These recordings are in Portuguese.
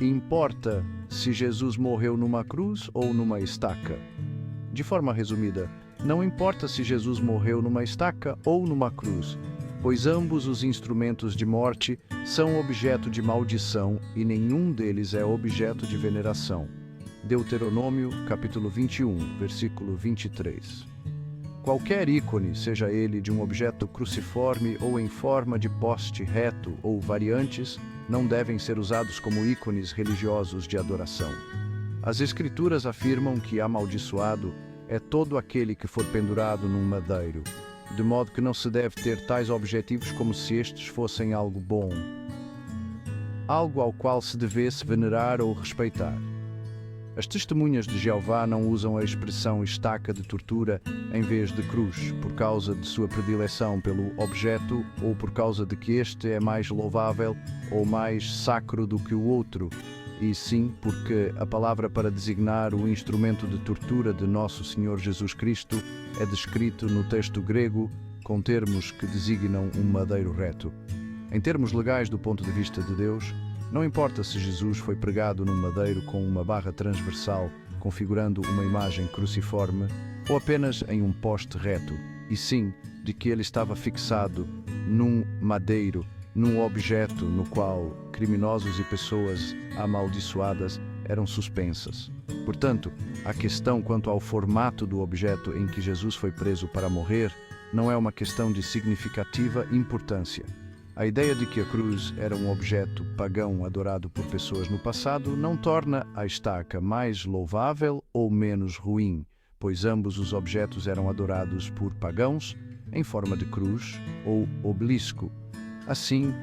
Importa se Jesus morreu numa cruz ou numa estaca? De forma resumida, não importa se Jesus morreu numa estaca ou numa cruz, pois ambos os instrumentos de morte são objeto de maldição e nenhum deles é objeto de veneração. Deuteronômio, capítulo 21, versículo 23. Qualquer ícone, seja ele de um objeto cruciforme ou em forma de poste reto ou variantes, não devem ser usados como ícones religiosos de adoração. As Escrituras afirmam que amaldiçoado é todo aquele que for pendurado num madeiro, de modo que não se deve ter tais objetivos como se estes fossem algo bom, algo ao qual se devesse venerar ou respeitar. As testemunhas de Jeová não usam a expressão estaca de tortura em vez de cruz, por causa de sua predileção pelo objeto ou por causa de que este é mais louvável ou mais sacro do que o outro, e sim porque a palavra para designar o instrumento de tortura de nosso Senhor Jesus Cristo é descrito no texto grego com termos que designam um madeiro reto. Em termos legais do ponto de vista de Deus, não importa se Jesus foi pregado num madeiro com uma barra transversal configurando uma imagem cruciforme ou apenas em um poste reto, e sim de que ele estava fixado num madeiro, num objeto no qual criminosos e pessoas amaldiçoadas eram suspensas. Portanto, a questão quanto ao formato do objeto em que Jesus foi preso para morrer não é uma questão de significativa importância. A ideia de que a cruz era um objeto pagão adorado por pessoas no passado não torna a estaca mais louvável ou menos ruim, pois ambos os objetos eram adorados por pagãos em forma de cruz ou obelisco. Assim,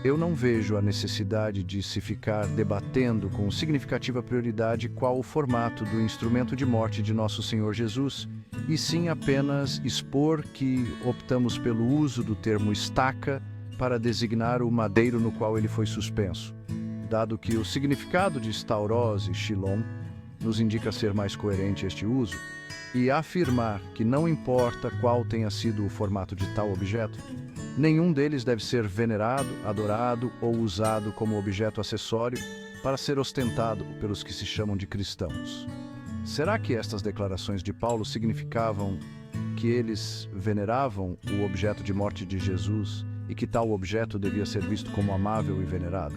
eu não vejo a necessidade de se ficar debatendo com significativa prioridade qual o formato do instrumento de morte de nosso Senhor Jesus, e sim apenas expor que optamos pelo uso do termo estaca para designar o madeiro no qual ele foi suspenso, dado que o significado de staurose e shalom nos indica ser mais coerente este uso, e afirmar que não importa qual tenha sido o formato de tal objeto, nenhum deles deve ser venerado, adorado ou usado como objeto acessório para ser ostentado pelos que se chamam de cristãos. Será que estas declarações de Paulo significavam que eles veneravam o objeto de morte de Jesus e que tal objeto devia ser visto como amável e venerado?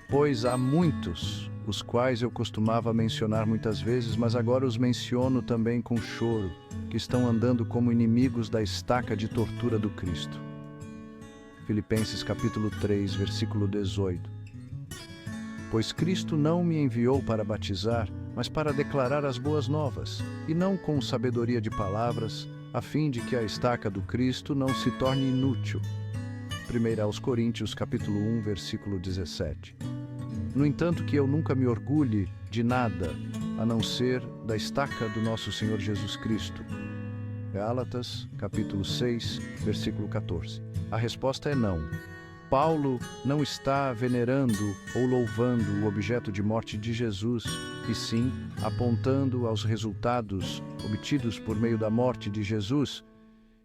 Pois há muitos, os quais eu costumava mencionar muitas vezes, mas agora os menciono também com choro, que estão andando como inimigos da estaca de tortura do Cristo. Filipenses capítulo 3, versículo 18. Pois Cristo não me enviou para batizar, mas para declarar as boas novas, e não com sabedoria de palavras, a fim de que a estaca do Cristo não se torne inútil. 1 aos Coríntios, capítulo 1, versículo 17. No entanto, que eu nunca me orgulhe de nada, a não ser da estaca do nosso Senhor Jesus Cristo. Gálatas, capítulo 6, versículo 14. A resposta é não. Paulo não está venerando ou louvando o objeto de morte de Jesus, e sim apontando aos resultados obtidos por meio da morte de Jesus,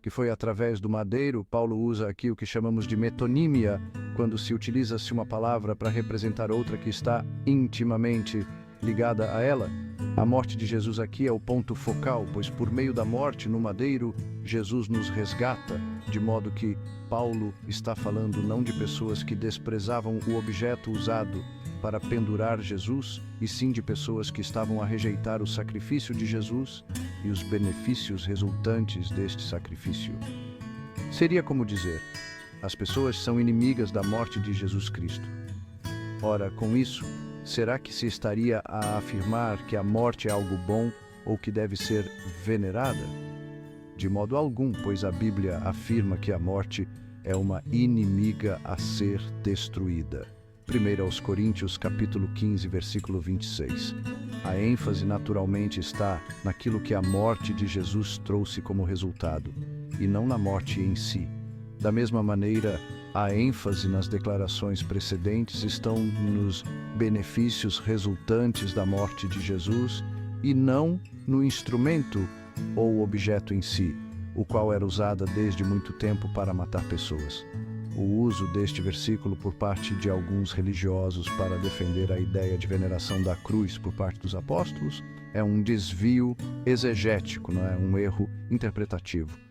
que foi através do madeiro. Paulo usa aqui o que chamamos de metonímia, quando se utiliza-se uma palavra para representar outra que está intimamente ligada a ela. A morte de Jesus aqui é o ponto focal, pois por meio da morte no madeiro, Jesus nos resgata, de modo que Paulo está falando não de pessoas que desprezavam o objeto usado para pendurar Jesus, e sim de pessoas que estavam a rejeitar o sacrifício de Jesus e os benefícios resultantes deste sacrifício. Seria como dizer: as pessoas são inimigas da morte de Jesus Cristo. Ora, com isso, será que se estaria a afirmar que a morte é algo bom ou que deve ser venerada? De modo algum, pois a Bíblia afirma que a morte é uma inimiga a ser destruída. 1 aos Coríntios, capítulo 15, versículo 26. A ênfase naturalmente está naquilo que a morte de Jesus trouxe como resultado, e não na morte em si. Da mesma maneira, a ênfase nas declarações precedentes estão nos benefícios resultantes da morte de Jesus e não no instrumento ou objeto em si, o qual era usado desde muito tempo para matar pessoas. O uso deste versículo por parte de alguns religiosos para defender a ideia de veneração da cruz por parte dos apóstolos é um desvio exegético, não é? Um erro interpretativo.